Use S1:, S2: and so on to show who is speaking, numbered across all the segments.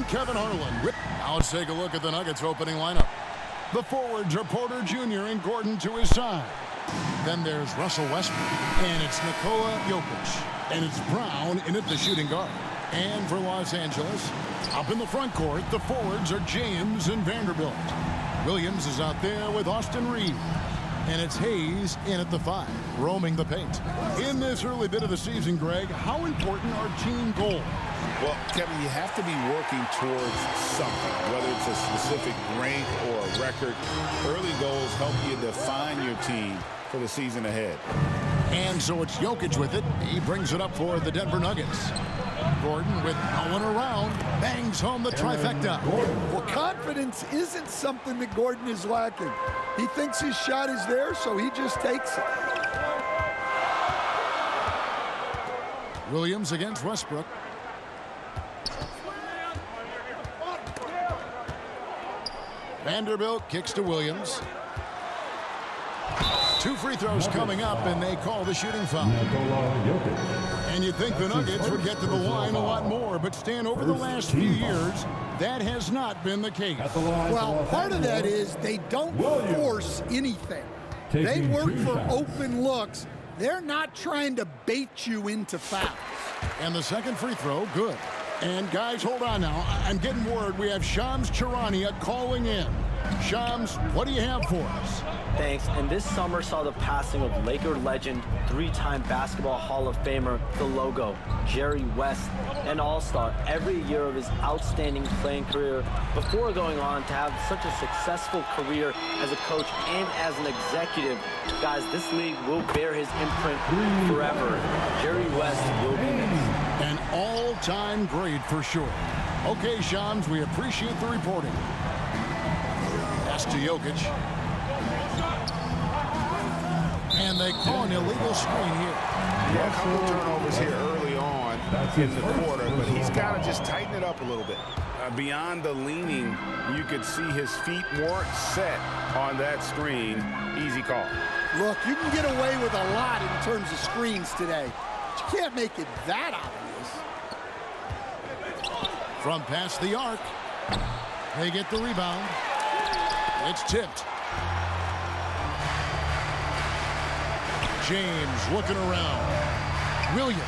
S1: Kevin Harlan. Now let's take a look at the Nuggets opening lineup. The forwards are Porter Jr. and Gordon to his side. Then there's Russell Westbrook, and it's Nikola Jokic. And it's Brown in at the shooting guard. And for Los Angeles, up in the front court, the forwards are James and Vanderbilt. Williams is out there with Austin Reeves. And it's Hayes in at the 5, roaming the paint. In this early bit of the season, Greg, how important are team goals?
S2: Well, Kevin, you have to be working towards something, whether it's a specific rank or a record. Early goals help you define your team for the season ahead.
S1: And so it's Jokic with it. He brings it up for the Denver Nuggets. Gordon, with no one around, bangs home the trifecta.
S3: Well, confidence isn't something that Gordon is lacking. He thinks his shot is there, so he just takes it.
S1: Williams against Westbrook. Vanderbilt kicks to Williams. 2 free throws coming up, and they call the shooting foul. And you'd think the Nuggets would get to the line a lot more, but Stan, over the last few years, that has not been the case.
S3: Well, part of that is they don't force anything. They work for open looks. They're not trying to bait you into fouls.
S1: And the second free throw, good. And guys, hold on now. I'm getting word we have Shams Charania calling in. Shams, what do you have for us?
S4: Thanks. And this summer saw the passing of Laker legend, 3-time Basketball Hall of Famer, the logo, Jerry West, an all-star every year of his outstanding playing career before going on to have such a successful career as a coach and as an executive. Guys, this league will bear his imprint forever. Jerry West will be missed.
S1: An all-time great for sure. Okay, Shams, we appreciate the reporting. Pass to Jokic. And they call an illegal screen here.
S2: Yeah, a couple turnovers here early on in the quarter, but he's got to just tighten it up a little bit. Beyond the leaning, you could see his feet weren't set on that screen. Easy call.
S3: Look, you can get away with a lot in terms of screens today. But you can't make it that obvious.
S1: From past the arc, they get the rebound. It's tipped. James looking around. Williams.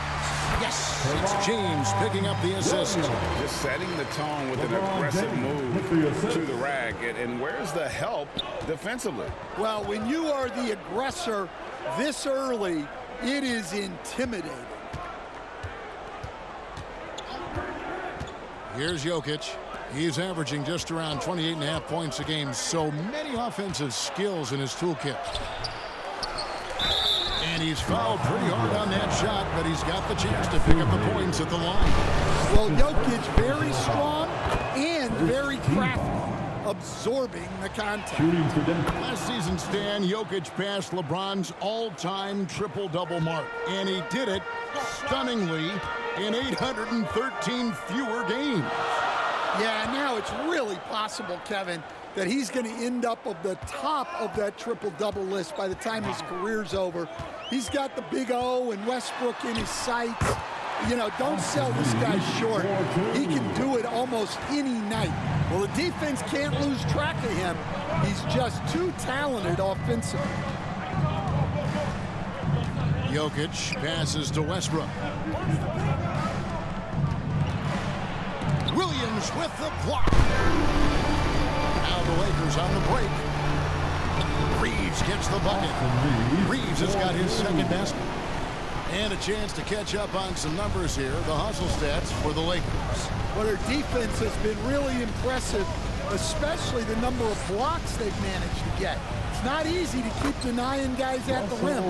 S1: Yes, it's James picking up the assist.
S2: Just setting the tone with an aggressive move to the rack. And where's the help defensively?
S3: Well, when you are the aggressor this early, it is intimidating.
S1: Here's Jokic. He's averaging just around 28.5 points a game. So many offensive skills in his toolkit. And he's fouled pretty hard on that shot, but he's got the chance to pick up the points at the line.
S3: Well, Jokic very strong and very crafty, absorbing the contact.
S1: Last season, Stan, Jokic passed LeBron's all-time triple-double mark, and he did it stunningly in 813 fewer games.
S3: Yeah, now it's really possible, Kevin, that he's going to end up at the top of that triple-double list by the time his career's over. He's got the big O and Westbrook in his sights. You know, don't sell this guy short. He can do it almost any night. Well, the defense can't lose track of him. He's just too talented offensively.
S1: Jokic passes to Westbrook. Williams with the block. Now the Lakers on the break. Reeves gets the bucket. Reeves has got his second basket. And a chance to catch up on some numbers here. The hustle stats for the Lakers.
S3: Well, their defense has been really impressive, especially the number of blocks they've managed to get. It's not easy to keep denying guys at the rim.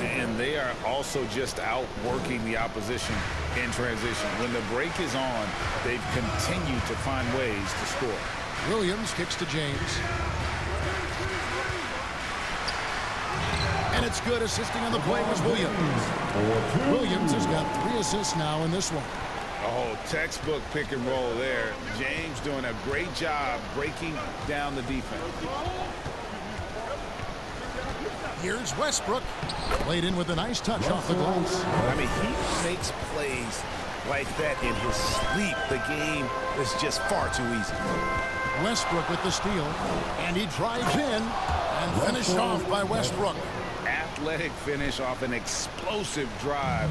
S2: And they are also just outworking the opposition in transition. When the break is on, they've continued to find ways to score.
S1: Williams kicks to James. And it's good. Assisting on the play was Williams. Williams has got 3 assists now in this one.
S2: Oh, textbook pick and roll there. James doing a great job breaking down the defense.
S1: Here's Westbrook. Played in with a nice touch off the glass.
S2: I mean, he makes plays like that in his sleep. The game is just far too easy.
S1: Westbrook with the steal, and he drives in and finished off by Westbrook.
S2: Athletic finish off an explosive drive.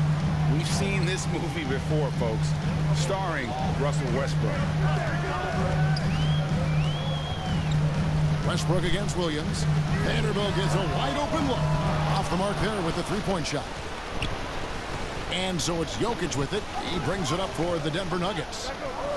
S2: We've seen this movie before, folks, starring Russell Westbrook.
S1: Westbrook against Williams. Vanderbilt gets a wide open look. Off the mark there with the three-point shot. And so it's Jokic with it. He brings it up for the Denver Nuggets.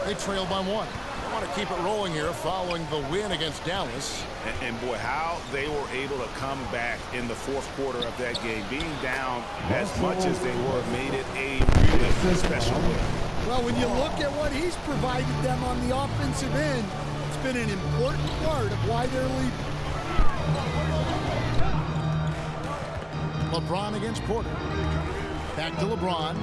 S1: They trail by one. They want to keep it rolling here following the win against Dallas.
S2: And boy, how they were able to come back in the fourth quarter of that game. Being down as much as they were made it a really special win.
S3: Well, when you look at what he's provided them on the offensive end, it's been an important part of why they're leading.
S1: LeBron against Porter. Back to LeBron.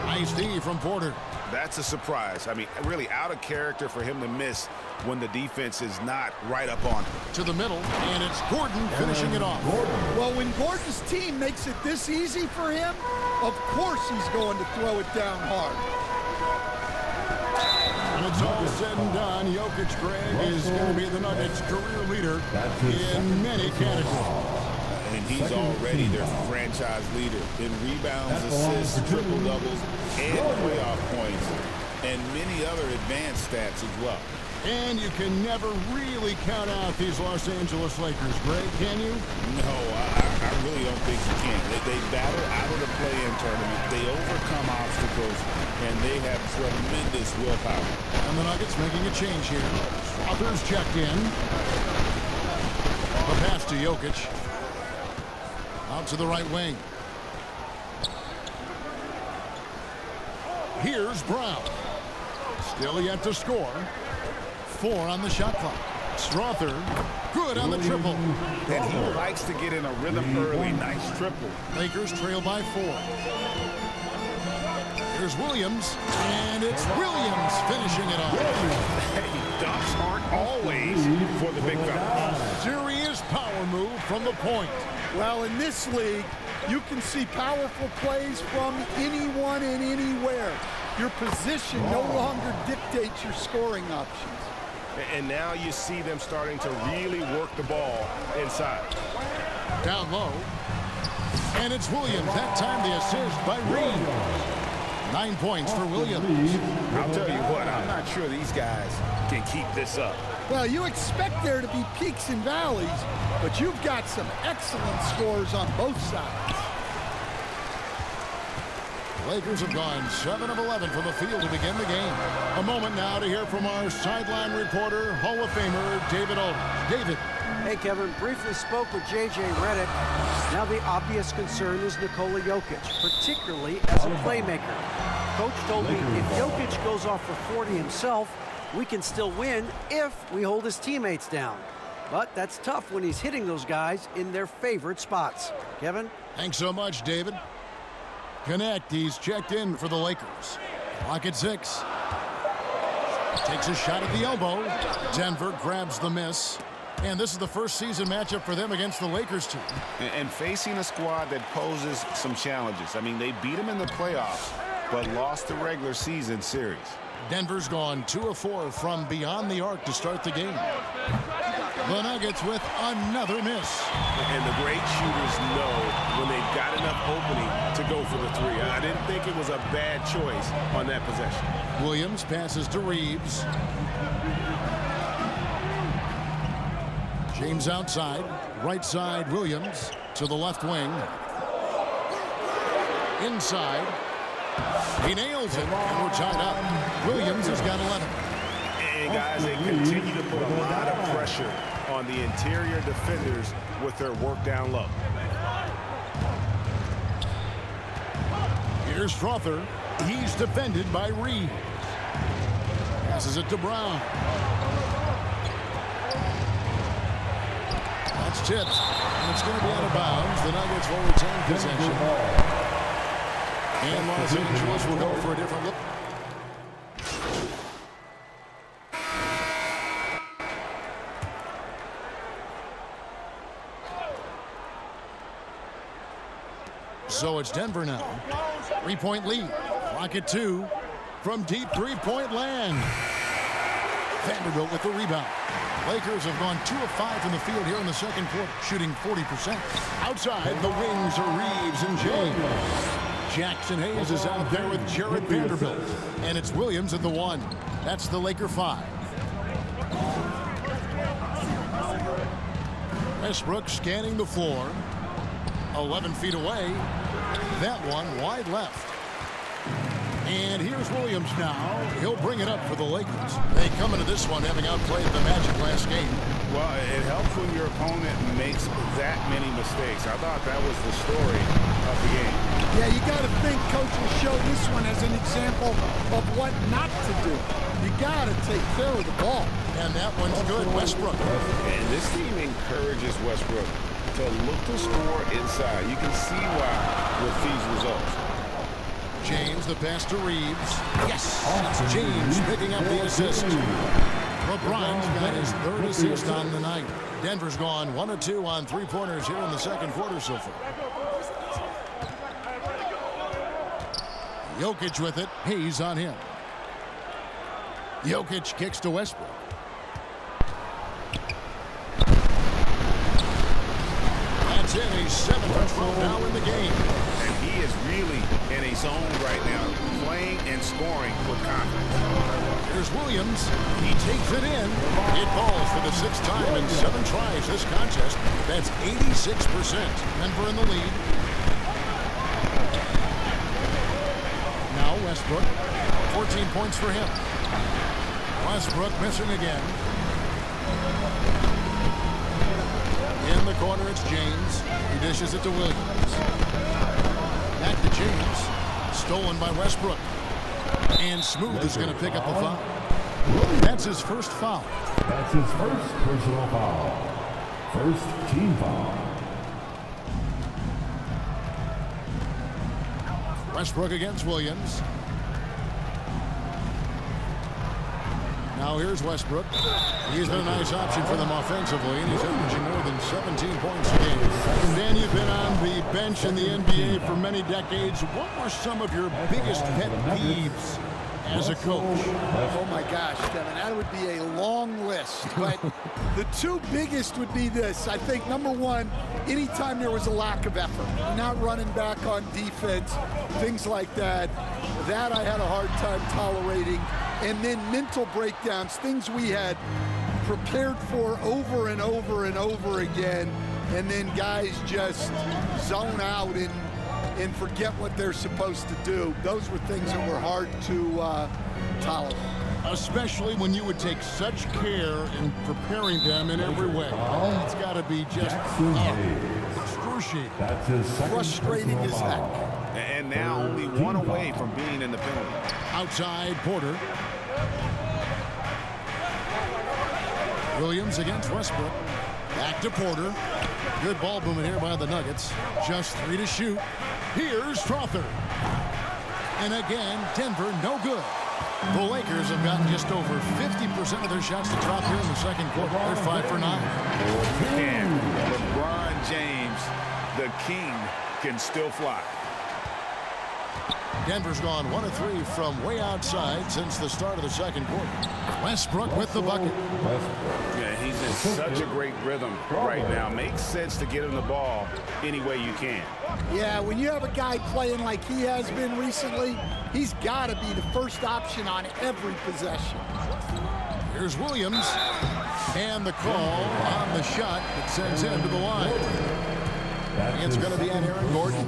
S1: Nice D from Porter.
S2: That's a surprise. I mean, really out of character for him to miss when the defense is not right up on him.
S1: To the middle, and it's Gordon finishing it off.
S3: Well, when Gordon's team makes it this easy for him, of course he's going to throw it down hard.
S1: When it's all said and done, Jokic, Greg, is going to be the Nuggets' career leader in many categories.
S2: And he's already their franchise leader in rebounds, assists, triple-doubles, and playoff points, and many other advanced stats as well.
S1: And you can never really count out these Los Angeles Lakers, Greg, can you?
S2: No, I really don't think you can. They battle out of the play-in tournament. They overcome obstacles, and they have tremendous willpower.
S1: And the Nuggets making a change here. Others checked in. The pass to Jokic. Out to the right wing. Here's Brown. Still yet to score. 4 on the shot clock. Strother, good on the triple.
S2: And he likes to get in a rhythm early. Nice triple.
S1: Lakers trail by 4. Here's Williams, and it's Williams finishing it off.
S2: Hey, dunks aren't always for the big fella.
S1: Serious power move from the point.
S3: Well, in this league, you can see powerful plays from anyone and anywhere. Your position no longer dictates your scoring options.
S2: And now you see them starting to really work the ball inside.
S1: Down low. And it's Williams. That time the assist by Reed. 9 points for Williams.
S2: I'll tell you what, I'm not sure these guys can keep this up.
S3: Well, you expect there to be peaks and valleys, but you've got some excellent scores on both sides.
S1: Lakers have gone 7 of 11 from the field to begin the game. A moment now to hear from our sideline reporter, Hall of Famer David Aldridge. David.
S5: Hey, Kevin. Briefly spoke with J.J. Redick. Now the obvious concern is Nikola Jokic, particularly as a playmaker. Coach told me if Jokic goes off for 40 himself, we can still win if we hold his teammates down. But that's tough when he's hitting those guys in their favorite spots. Kevin?
S1: Thanks so much, David. Connect, he's checked in for the Lakers. Clock at 6. Takes a shot at the elbow. Denver grabs the miss. And this is the first season matchup for them against the Lakers team.
S2: And facing a squad that poses some challenges. I mean, they beat them in the playoffs, but lost the regular season series.
S1: Denver's gone 2 of 4 from beyond the arc to start the game. The Nuggets with another miss.
S2: And the great shooters know when they've got enough opening to go for the 3. I didn't think it was a bad choice on that possession.
S1: Williams passes to Reeves. James outside. Right side, Williams to the left wing. Inside. He nails it, and we're tied up. Williams has got 11.
S2: And guys, they continue to put a lot of pressure on the interior defenders with their work down low.
S1: Here's Strother. He's defended by Reed. Passes it to Brown. That's tipped, and it's going to be out of bounds. The Nuggets will retain possession. And Los Angeles will go for a different look. So it's Denver now. 3-point lead. Clock at 2 from deep three-point land. Vanderbilt with the rebound. Lakers have gone 2 of 5 from the field here in the second quarter, shooting 40%. Outside, the wings are Reeves and James. Jackson Hayes is out there with Jared Vanderbilt. And it's Williams at the 1. That's the Laker 5. Westbrook scanning the floor. 11 feet away. That one wide left. And here's Williams now. He'll bring it up for the Lakers. They come into this one having outplayed the Magic last game.
S2: Well, it helps when your opponent makes that many mistakes. I thought that was the story of the game.
S3: Yeah, you got to think Coach will show this one as an example of what not to do. You got to take care of the ball.
S1: And that one's good. Westbrook.
S2: And this team encourages Westbrook to look to score inside. You can see why with these results.
S1: James, the pass to Reeves. Yes, it's James picking up the assist. LeBron's got his 3rd assist on the night. Denver's gone 1 of 2 on 3-pointers here in the second quarter so far. Jokic with it. Hayes on him. Jokic kicks to Westbrook. That's it. He's 7 for 12 now in the game.
S2: And he is really in a zone right now, playing and scoring with confidence.
S1: Here's Williams. He takes it in. It falls for the 6th time in 7 tries this contest. That's 86%. Denver in the lead. Now Westbrook. 14 points for him. Westbrook missing again. In the corner, it's James. He dishes it to Williams. Back to James. Stolen by Westbrook. And Smooth is going to pick up the foul. That's his first foul.
S6: That's his first personal foul. First team foul.
S1: Westbrook against Williams. Now here's Westbrook. He's been a nice option for them offensively, and he's averaging more than 17 points a game. Dan, you've been on the bench in the NBA for many decades. What were some of your biggest pet peeves as a coach?
S3: Oh my gosh, Kevin, that would be a long list. But the 2 biggest would be this. I think number 1, anytime there was a lack of effort, not running back on defense, things like that, that I had a hard time tolerating. And then mental breakdowns, things we had prepared for over and over and over again, and then guys just zone out and forget what they're supposed to do. Those were things that were hard to tolerate. Especially when you would take such care in preparing them in every way. It's got to be just excruciating.
S6: That's his second
S3: Frustrating as heck.
S2: And now only 1 away from being in the penalty.
S1: Outside Porter. Williams against Westbrook. Back to Porter. Good ball movement here by the Nuggets. Just 3 to shoot. Here's Strother. And again, Denver no good. The Lakers have gotten just over 50% of their shots to drop here in the second quarter. They're 5 for 9.
S2: And LeBron James, the king, can still fly.
S1: Denver's gone 1 of 3 from way outside since the start of the second quarter. Westbrook with the bucket.
S2: Yeah, he's in such a great rhythm right now. Makes sense to get him the ball any way you can.
S3: Yeah, when you have a guy playing like he has been recently, he's got to be the first option on every possession.
S1: Here's Williams. And the call on the shot that sends him to the line. It's going to be on Aaron Gordon.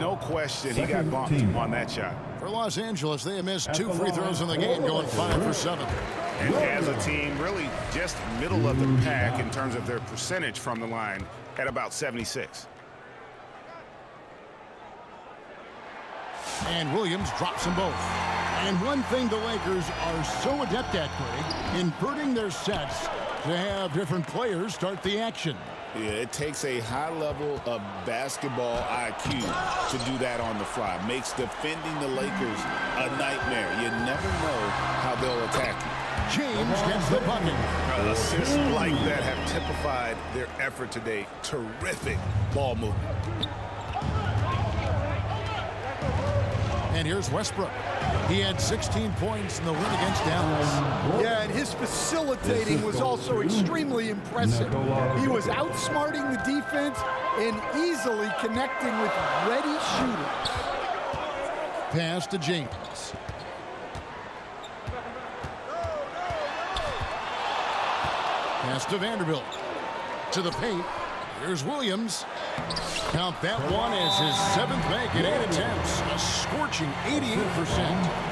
S2: No question, he got bumped on that shot.
S1: For Los Angeles, they have missed 2 free throws in the game, going 5 for 7.
S2: And as a team, really just middle of the pack in terms of their percentage from the line at about 76.
S1: And Williams drops them both. And one thing the Lakers are so adept at, Greg, inverting their sets to have different players start the action.
S2: Yeah, it takes a high level of basketball IQ to do that on the fly. Makes defending the Lakers a nightmare. You never know how they'll attack you.
S1: James gets the bucket.
S2: Assists like that have typified their effort today. Terrific ball movement.
S1: And here's Westbrook. He had 16 points in the win against Dallas.
S3: Yeah, and his facilitating was also extremely impressive. He was outsmarting the defense and easily connecting with ready shooters.
S1: Pass to James. Pass to Vanderbilt. To the paint. Here's Williams. Count that one as his 7th make at 8 attempts. A scorching 88%.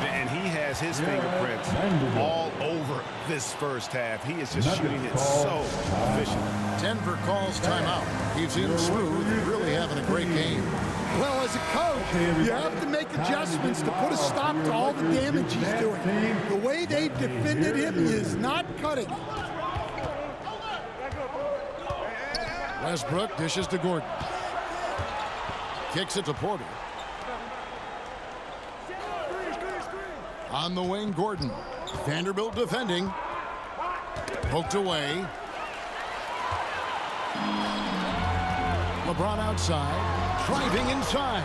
S2: And he has his fingerprints all over this first half. He is just shooting it so efficient.
S1: Denver calls timeout. Keeps him smooth. Really having a great game.
S3: Well, as a coach, you have to make adjustments to put a stop to all the damage he's doing. The way they defended him is not cutting it.
S1: Westbrook dishes to Gordon. Kicks it to Porter. On the wing, Gordon. Vanderbilt defending. Poked away. LeBron outside. Driving inside.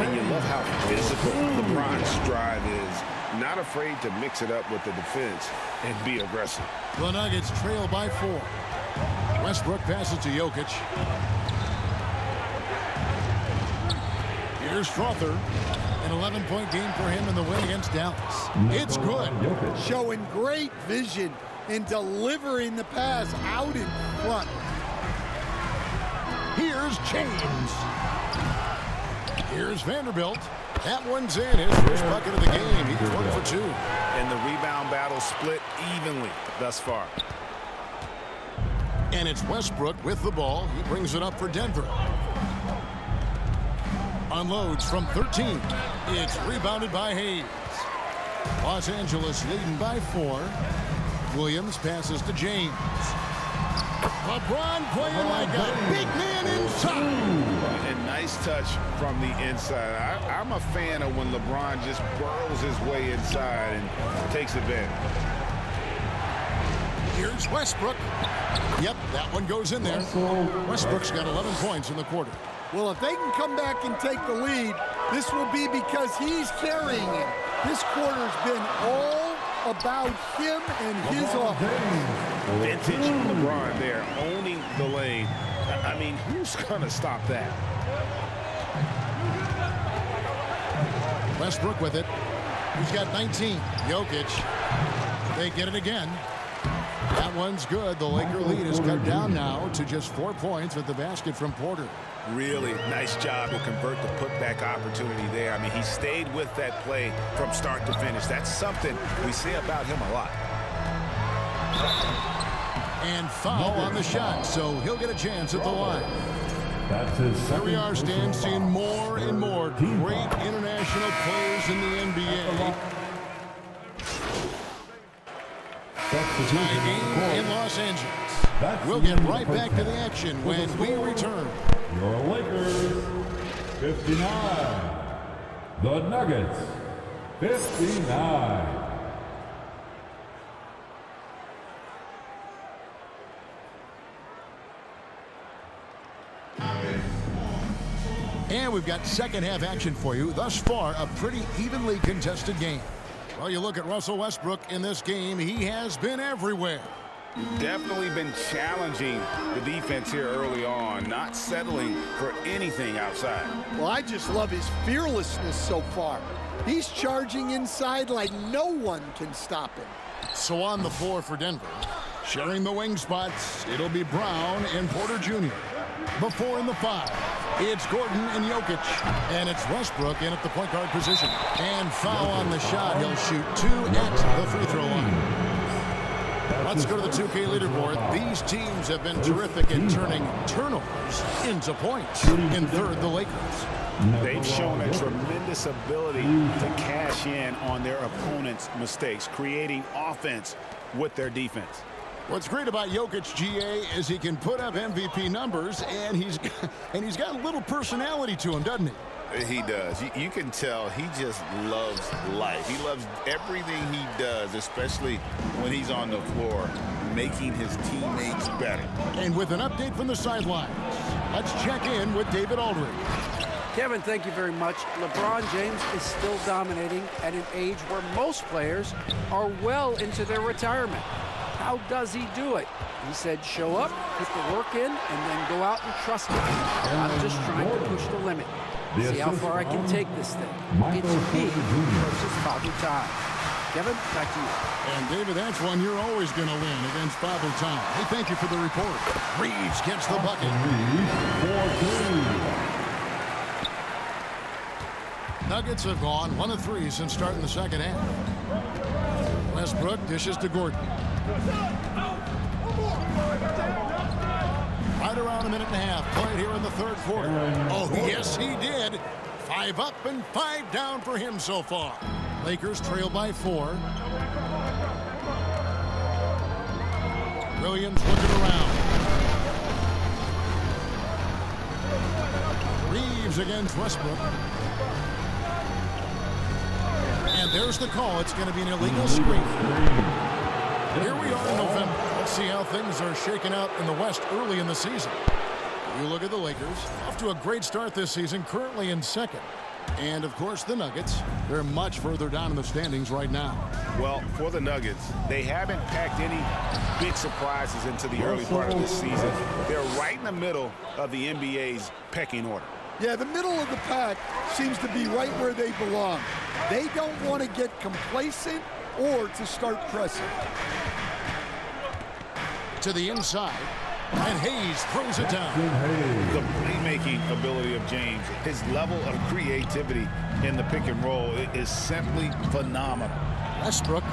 S2: And you love how physical LeBron's drive is. Not afraid to mix it up with the defense and be aggressive.
S1: The Nuggets trail by 4. Westbrook passes to Jokic. Here's Strother. An 11-point game for him in the win against Dallas. It's good.
S3: Showing great vision and delivering the pass out in front.
S1: Here's James. Here's Vanderbilt. That one's in. His first bucket of the game. He's 1 for 2.
S2: And the rebound battle split evenly thus far.
S1: And it's Westbrook with the ball. He brings it up for Denver. Unloads from 13. It's rebounded by Hayes. Los Angeles leading by 4. Williams passes to James. LeBron playing like a big man inside.
S2: And nice touch from the inside. I'm a fan of when LeBron just burrows his way inside and takes advantage.
S1: Here's Westbrook. Yep, that one goes in there. Westbrook's got 11 points in the quarter.
S3: Well, if they can come back and take the lead, this will be because he's carrying it. This quarter's been all about him and his offense.
S2: Vintage LeBron there, owning the lane. I mean, who's going to stop that?
S1: Westbrook with it. He's got 19. Jokic. They get it again. That one's good. The Laker lead is cut down now to just 4 points with the basket from Porter.
S2: Really nice job to convert the putback opportunity there. I mean, he stayed with that play from start to finish. That's something we say about him a lot.
S1: And foul on the shot, so he'll get a chance at the line. Here we are, Stan, seeing more and more great international players in the NBA. Tie game in Los Angeles. We'll get right back to the action when we return.
S6: Your Lakers, 59. The Nuggets, 59.
S1: And we've got second half action for you. Thus far, a pretty evenly contested game. Well, you look at Russell Westbrook in this game. He has been everywhere.
S2: Definitely been challenging the defense here early on, not settling for anything outside.
S3: Well, I just love his fearlessness so far. He's charging inside like no one can stop him.
S1: So on the floor for Denver, sharing the wing spots, it'll be Brown and Porter Jr. The 4 and the 5. It's Gordon and Jokic. And it's Westbrook in at the point guard position. And foul on the shot. He'll shoot 2 at the free throw line. Let's go to the 2K leaderboard. These teams have been terrific in turning turnovers into points. In third, the Lakers.
S2: They've shown a tremendous ability to cash in on their opponent's mistakes, creating offense with their defense.
S1: What's great about Jokic, GA, is he can put up MVP numbers, and he's got a little personality to him, doesn't he?
S2: He does. You can tell he just loves life. He loves everything he does, especially when he's on the floor, making his teammates better.
S1: And with an update from the sidelines, let's check in with David Aldridge.
S5: Kevin, thank you very much. LeBron James is still dominating at an age where most players are well into their retirement. How does he do it? He said, show up, put the work in, and then go out and trust it. I'm just trying to push the limit. See how far I can take this thing. It's me versus Father Time. Kevin, back to you.
S1: And, David, that's one you're always going to win against Father Time. Hey, thank you for the report. Reeves gets the bucket. Nuggets have gone 1 of 3 since starting the second half. Westbrook dishes to Gordon. Right around a minute and a half played here in the third quarter. Oh, yes, he did. 5 up and 5 down for him so far. Lakers trail by 4. Williams looking around. Reeves against Westbrook. And there's the call. It's going to be an illegal screen. Here we are in November. Let's see how things are shaking out in the West early in the season. You look at the Lakers, off to a great start this season, currently in second. And, of course, the Nuggets, they're much further down in the standings right now.
S2: Well, for the Nuggets, they haven't packed any big surprises into the early part of this season. They're right in the middle of the NBA's pecking order.
S3: Yeah, the middle of the pack seems to be right where they belong. They don't want to get complacent or to start pressing.
S1: To the inside, and Hayes throws it down.
S2: The playmaking ability of James, his level of creativity in the pick and roll is simply phenomenal.
S1: Westbrook,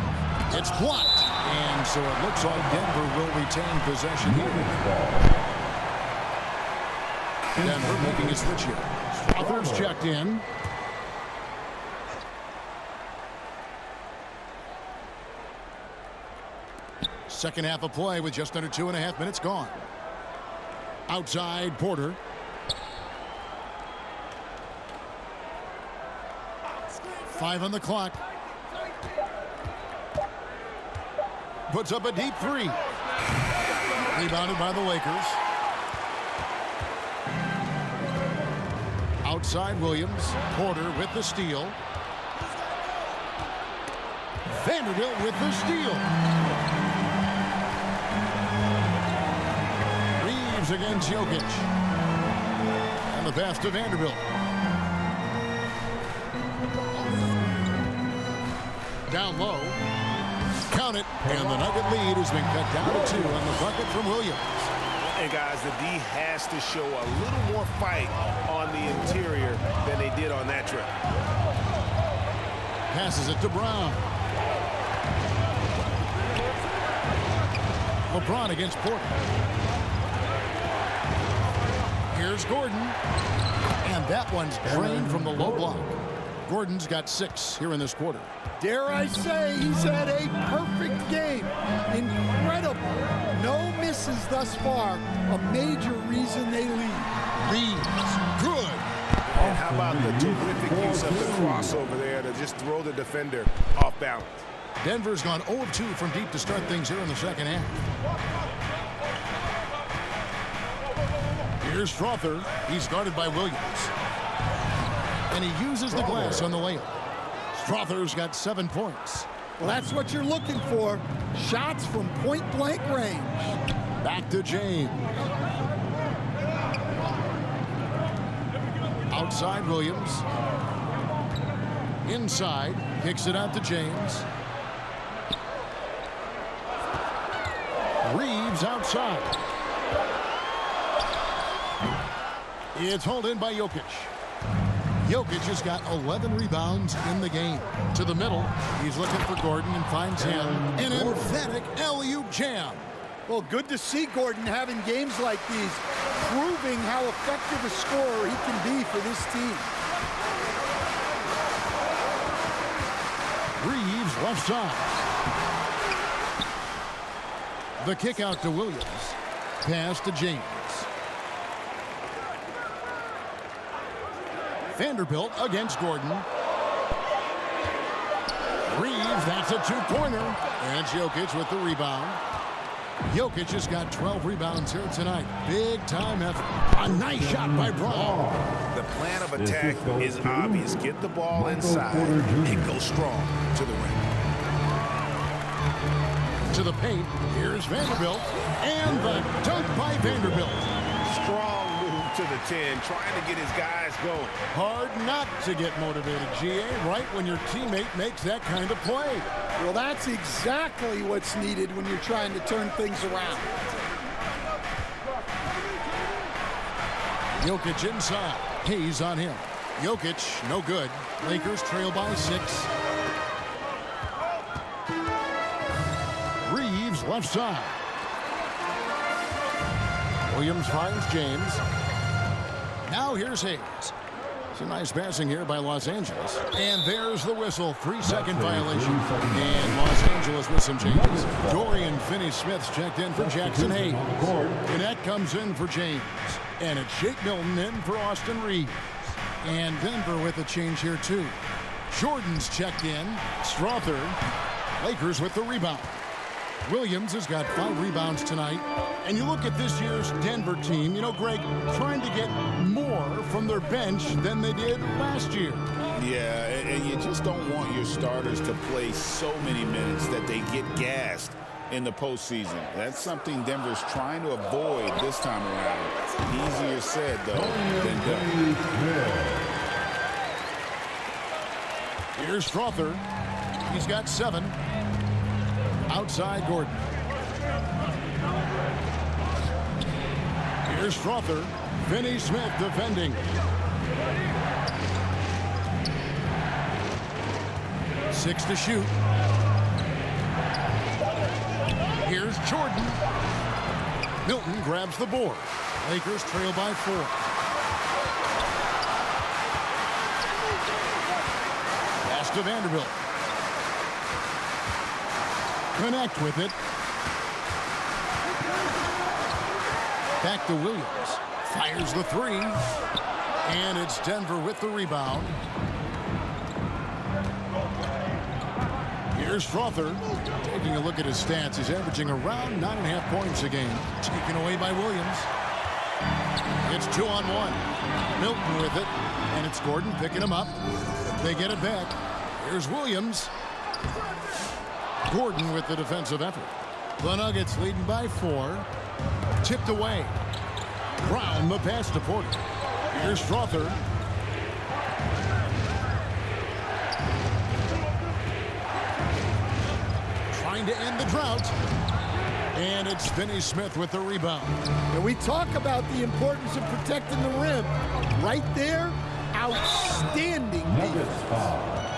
S1: it's blocked. And so it looks like Denver will retain possession here. Denver making a switch here. Struthers checked in. Second half of play with just under 2.5 minutes gone. Outside, Porter. Five on the clock. Puts up a deep 3. Rebounded by the Lakers. Outside Williams. Porter with the steal. Vanderbilt with the steal. Reeves against Jokic. And the pass to Vanderbilt. Down low. Count it. And the Nugget lead has been cut down to 2 on the bucket from Williams.
S2: And guys, the D has to show a little more fight on the interior than they did on that trip.
S1: Passes it to Brown. LeBron against Porter. Here's Gordon. And that one's drained from the low block. Gordon's got 6 here in this quarter.
S3: Dare I say he's had a perfect game. Incredible. No misses thus far. A major reason they lead.
S1: Reeves, good.
S2: And how about the terrific use of the crossover there to just throw the defender off balance.
S1: Denver's gone 0 of 2 from deep to start things here in the second half. Here's Strother. He's guarded by Williams. And he uses the glass on the layup. Strother's got 7 points.
S3: Well, that's what you're looking for. Shots from point-blank range.
S1: Back to James. Outside Williams. Inside. Kicks it out to James. Reeves outside. It's hauled in by Jokic. Jokic has got 11 rebounds in the game. To the middle, he's looking for Gordon and finds him. An emphatic alley-oop jam.
S3: Well, good to see Gordon having games like these, proving how effective a scorer he can be for this team.
S1: Reeves left side. The kick out to Williams. Pass to James. Vanderbilt against Gordon. Reeves, that's a 2-pointer. And Jokic with the rebound. Jokic has got 12 rebounds here tonight. Big time effort. A nice shot by Brown.
S2: The plan of attack is obvious. Get the ball inside and go strong to the rim.
S1: To the paint, here's Vanderbilt, and the dunk by Vanderbilt.
S2: Strong move to the 10, trying to get his guys going.
S1: Hard not to get motivated, GA, right when your teammate makes that kind of play.
S3: Well, that's exactly what's needed when you're trying to turn things around.
S1: Jokic inside. Hayes on him. Jokic, no good. Lakers trail by 6. Reeves left side. Williams finds James. Now here's Hayes. Some nice passing here by Los Angeles. And there's the whistle. 3-second violation. And Los Angeles with some changes. Dorian Finney-Smith's checked in for Jackson Hayes. Gannett comes in for James. And it's Shake Milton in for Austin Reeves. And Denver with a change here too. Jordan's checked in. Strother. Lakers with the rebound. Williams has got 5 rebounds tonight. And you look at this year's Denver team, you know, Greg, trying to get more from their bench than they did last year.
S2: Yeah, and you just don't want your starters to play so many minutes that they get gassed in the postseason. That's something Denver's trying to avoid this time around. Easier said, though, than done.
S1: Here's Strother. He's got 7. Outside Gordon. Here's Strother. Finney-Smith defending. 6 to shoot. Here's Jordan. Milton grabs the board. Lakers trail by 4. Pass to Vanderbilt. Connect with it. Back to Williams. Fires the 3. And it's Denver with the rebound. Here's Strother. Taking a look at his stats. He's averaging around 9.5 points a game. Taken away by Williams. It's 2-on-1. Milton with it. And it's Gordon picking him up. They get it back. Here's Williams. Gordon with the defensive effort. The Nuggets leading by 4. Tipped away. Brown the pass to Porter. Here's Strother. Trying to end the drought. And it's Finney-Smith with the rebound.
S3: And we talk about the importance of protecting the rim. Right there, outstanding defense.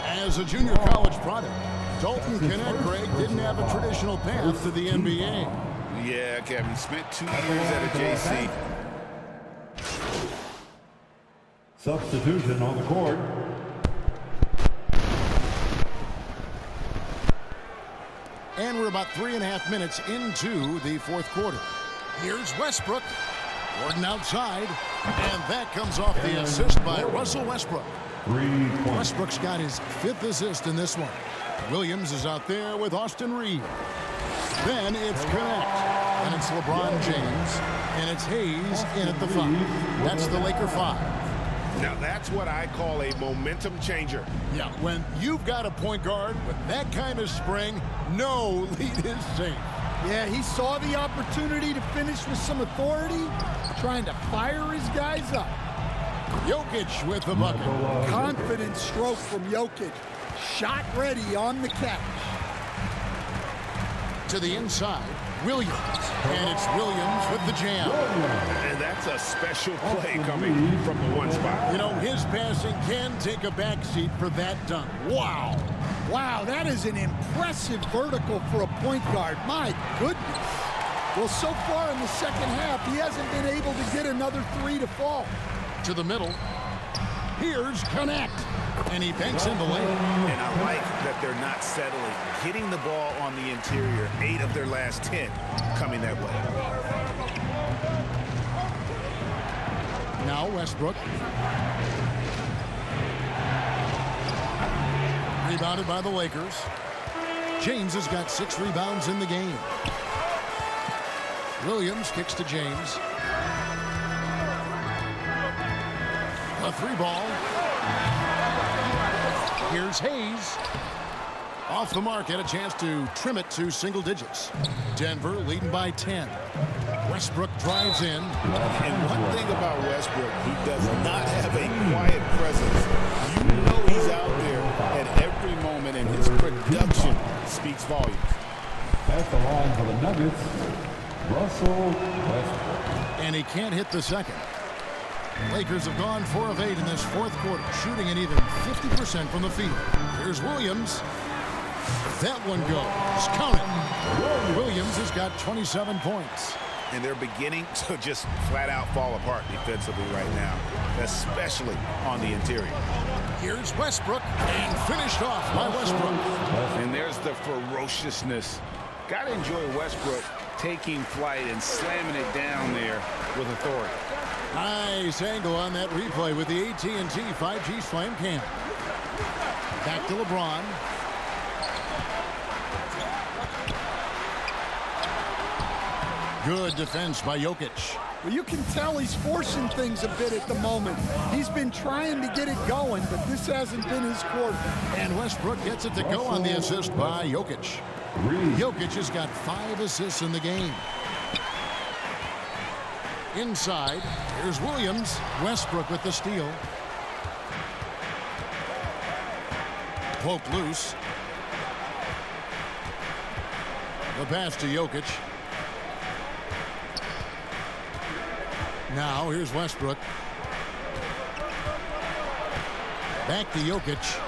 S1: As a junior college product, Dalton Connect, Greg, didn't have a traditional path to the NBA.
S2: Yeah, Kevin, spent 2 years at a JC.
S6: Substitution on the court.
S1: And we're about 3.5 minutes into the 4th quarter. Here's Westbrook. Gordon outside. And that comes off the assist by Russell Westbrook.
S6: 3 points.
S1: Westbrook's got his 5th assist in this one. Williams is out there with Austin Reeves. Then it's Connect. And it's LeBron James. And it's Hayes in at the 5. That's the Laker 5.
S2: Now that's what I call a momentum changer.
S1: Yeah, when you've got a point guard with that kind of spring, no lead is safe.
S3: Yeah, he saw the opportunity to finish with some authority, trying to fire his guys up.
S1: Jokic with the bucket.
S3: Confident stroke from Jokic. Shot ready on the catch.
S1: To the inside, Williams. And it's Williams with the jam.
S2: And that's a special play coming from the 1 spot.
S1: You know, his passing can take a backseat for that dunk. Wow.
S3: Wow, that is an impressive vertical for a point guard. My goodness. Well, so far in the second half, he hasn't been able to get another 3 to fall.
S1: To the middle. Here's Connect. And he banks in the lane.
S2: And I like that they're not settling. Hitting the ball on the interior, 8 of their last 10 coming that way.
S1: Now Westbrook. Rebounded by the Lakers. James has got 6 rebounds in the game. Williams kicks to James. A 3-ball. Here's Hayes. Off the mark, had a chance to trim it to single digits. Denver leading by 10. Westbrook drives in.
S2: And one thing about Westbrook, he does not have a quiet presence. You know he's out there at every moment, and his production speaks volumes.
S6: At the line for the Nuggets, Russell Westbrook.
S1: And he can't hit the second. Lakers have gone 4 of 8 in this fourth quarter, shooting an even 50% from the field. Here's Williams. That one goes. Count it. Williams has got 27 points.
S2: And they're beginning to just flat out fall apart defensively right now, especially on the interior.
S1: Here's Westbrook, and finished off by Westbrook.
S2: And there's the ferociousness. Got to enjoy Westbrook taking flight and slamming it down there with authority.
S1: Nice angle on that replay with the AT&T 5G Slam Cam. Back to LeBron. Good defense by Jokic.
S3: Well, you can tell he's forcing things a bit at the moment. He's been trying to get it going, but this hasn't been his quarter.
S1: And Westbrook gets it to go on the assist by Jokic. Jokic has got 5 assists in the game. Inside, here's Williams. Westbrook with the steal. Poked loose. The pass to Jokic. Now, here's Westbrook. Back to Jokic.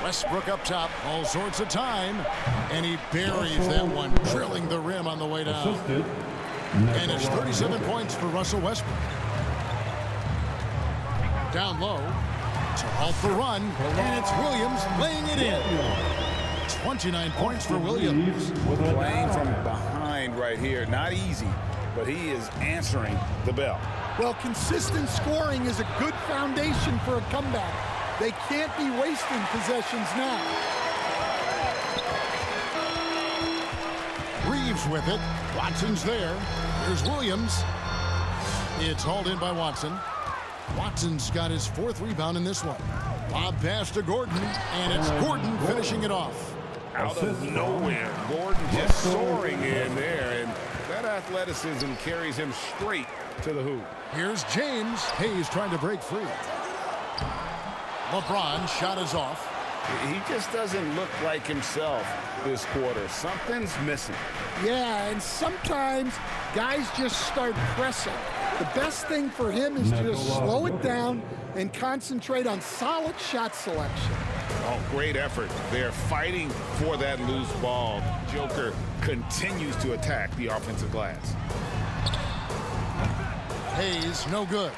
S1: Westbrook up top, all sorts of time. And he buries that one, drilling the rim on the way down. And it's 37 points for Russell Westbrook. Down low to halt the run. And it's Williams laying it in. 29 points for Williams.
S2: Playing from behind right here. Not easy, but he is answering the bell.
S3: Well, consistent scoring is a good foundation for a comeback. They can't be wasting possessions now.
S1: Reeves with it. Watson's there. There's Williams. It's hauled in by Watson. Watson's got his 4th rebound in this one. Lob pass to Gordon, and it's Gordon finishing it off.
S2: Out of nowhere, Gordon just soaring in there, and that athleticism carries him straight to the hoop.
S1: Here's James. Hayes trying to break free. LeBron shot is off.
S2: He just doesn't look like himself this quarter. Something's missing.
S3: Yeah, and sometimes guys just start pressing. The best thing for him is to just slow it down and concentrate on solid shot selection.
S2: Oh, great effort. They're fighting for that loose ball. Joker continues to attack the offensive glass.
S1: Hayes, no good.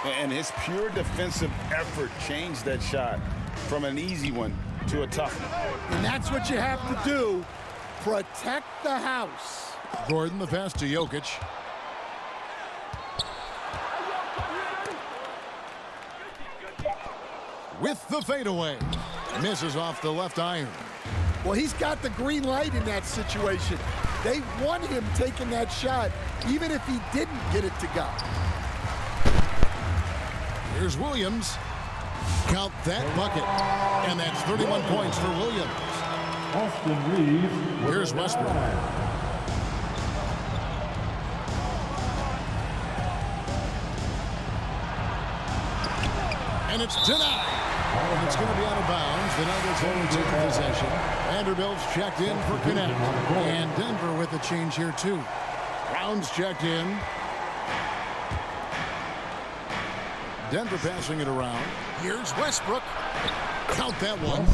S2: And his pure defensive effort changed that shot from an easy one to a tough one.
S3: And that's what you have to do. Protect the house.
S1: Gordon, the pass to Jokic. With the fadeaway. Misses off the left iron.
S3: Well, he's got the green light in that situation. They want him taking that shot, even if he didn't get it to go.
S1: Here's Williams. Count that bucket. And that's 31 points for Williams.
S6: Austin Reeves.
S1: Here's Westbrook. And it's denied. And it's going to be out of bounds. The Nuggets only take possession. Vanderbilt's checked in for Connect. And Denver with a change here, too. Brown's checked in. Denver passing it around. Here's Westbrook. Count that one.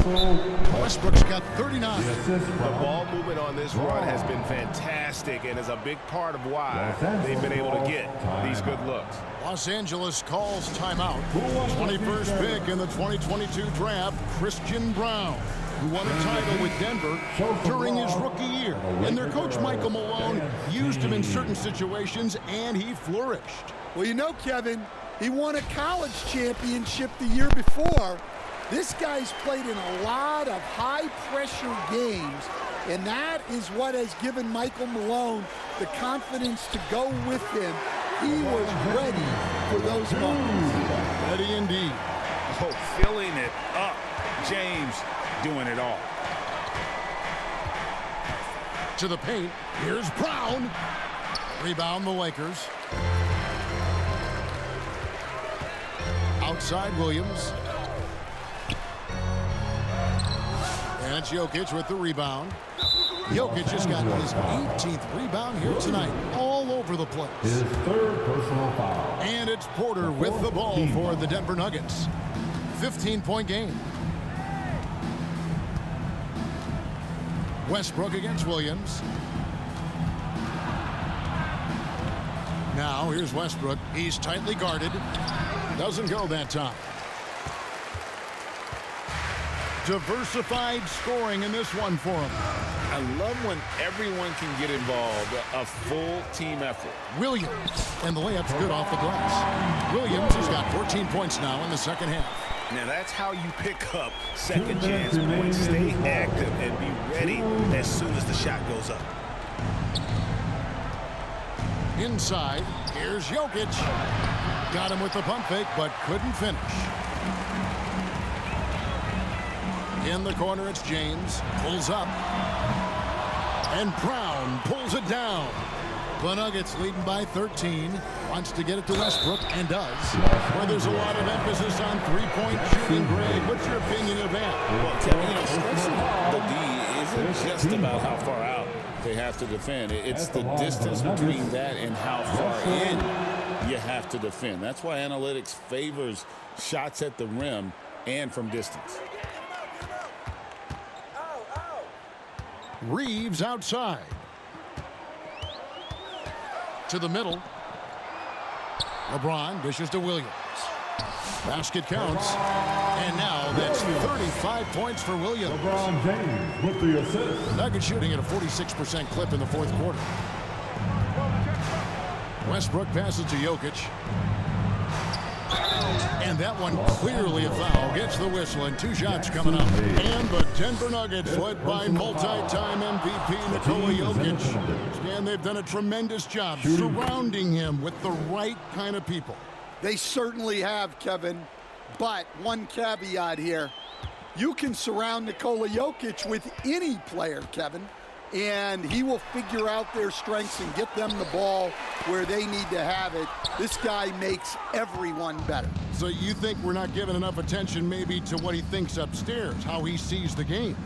S1: Westbrook's got 39.
S2: The ball movement on this run has been fantastic and is a big part of why they've been able to get these good looks.
S1: Los Angeles calls timeout. 21st pick in the 2022 draft, Christian Brown, who won a title with Denver during his rookie year. And their coach, Michael Malone, used him in certain situations, and he flourished.
S3: Well, you know, Kevin, he won a college championship the year before. This guy's played in a lot of high-pressure games, And that is what has given Michael Malone the confidence to go with him. He was ready for those moments.
S1: Ready indeed.
S2: Oh, filling it up. James doing it all.
S1: To the paint. Here's Brown. Rebound the Lakers. Outside Williams. And it's Jokic with the rebound. Jokic just got his 18th rebound here tonight. All over the place.
S6: His third personal foul.
S1: And it's Porter with the ball for the Denver Nuggets. 15-point game. Westbrook against Williams. Now here's Westbrook. He's tightly guarded. Doesn't go that time. Diversified scoring in this one for him.
S2: I love when everyone can get involved, a full team effort.
S1: Williams, and the layup's good off the glass. Williams has got 14 points now in the second half.
S2: Now that's how you pick up second chance points. Stay active and be ready as soon as the shot goes up.
S1: Inside, here's Jokic. Got him with the pump fake, but couldn't finish. In the corner, it's James. Pulls up. And Brown pulls it down. The Nuggets leading by 13. Wants to get it to Westbrook, and does. Where there's a lot of emphasis on three-point shooting. Greg, what's your opinion of that?
S2: Well, Kevin, stretching the D isn't just about how far out they have to defend. It's the distance between that and how far in you have to defend. That's why analytics favors shots at the rim and from distance.
S1: Reeves outside. To the middle. LeBron dishes to Williams. Basket counts. And now that's 35 points for Williams.
S6: LeBron James with the assist.
S1: Nuggets shooting at a 46% clip in the fourth quarter. Westbrook passes to Jokic. And that one clearly a foul. Gets the whistle, and two shots coming up. And the Denver Nuggets, led by multi-time MVP Nikola Jokic. And they've done a tremendous job surrounding him with the right kind of people.
S3: They certainly have, Kevin. But one caveat here. You can surround Nikola Jokic with any player, Kevin, and he will figure out their strengths and get them the ball where they need to have it. This guy makes everyone better.
S1: So you think we're not giving enough attention maybe to what he thinks upstairs, how he sees the game?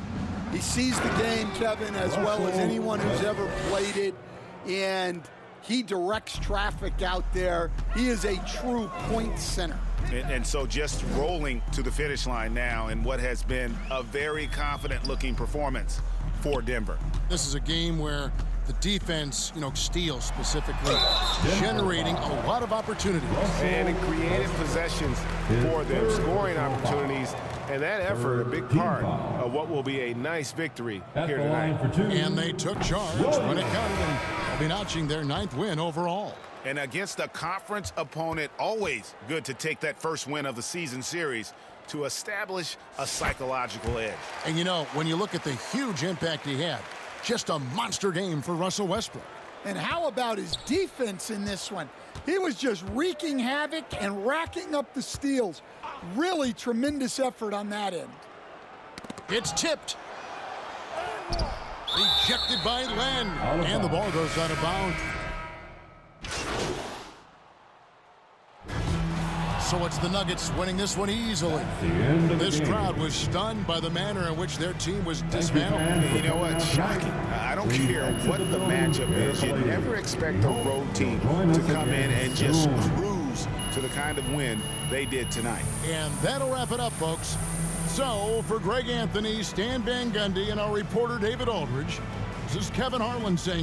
S3: He sees the game, Kevin, as well as anyone who's ever played it, and he directs traffic out there. He is a true point center.
S2: And so just rolling to the finish line now in what has been a very confident-looking performance for Denver.
S1: This is a game where the defense, steals specifically, generating a lot of opportunities.
S7: And in creative possessions for them, scoring opportunities, and that effort a big part of what will be a nice victory here tonight.
S1: And they took charge when it counted, and they'll be notching their 9th win overall.
S2: And against a conference opponent, always good to take that first win of the season series to establish a psychological edge.
S1: And when you look at the huge impact he had, just a monster game for Russell Westbrook.
S3: And how about his defense in this one? He was just wreaking havoc and racking up the steals. Really tremendous effort on that end.
S1: It's tipped. Rejected by Len. And the ball goes out of bounds. So it's the Nuggets winning this one easily. This crowd was stunned by the manner in which their team was dismantled.
S2: You know what? Shocking. I don't care what the matchup is. You never expect a road team to come in and just cruise to the kind of win they did tonight.
S1: And that'll wrap it up, folks. So for Greg Anthony, Stan Van Gundy, and our reporter David Aldridge, this is Kevin Harlan saying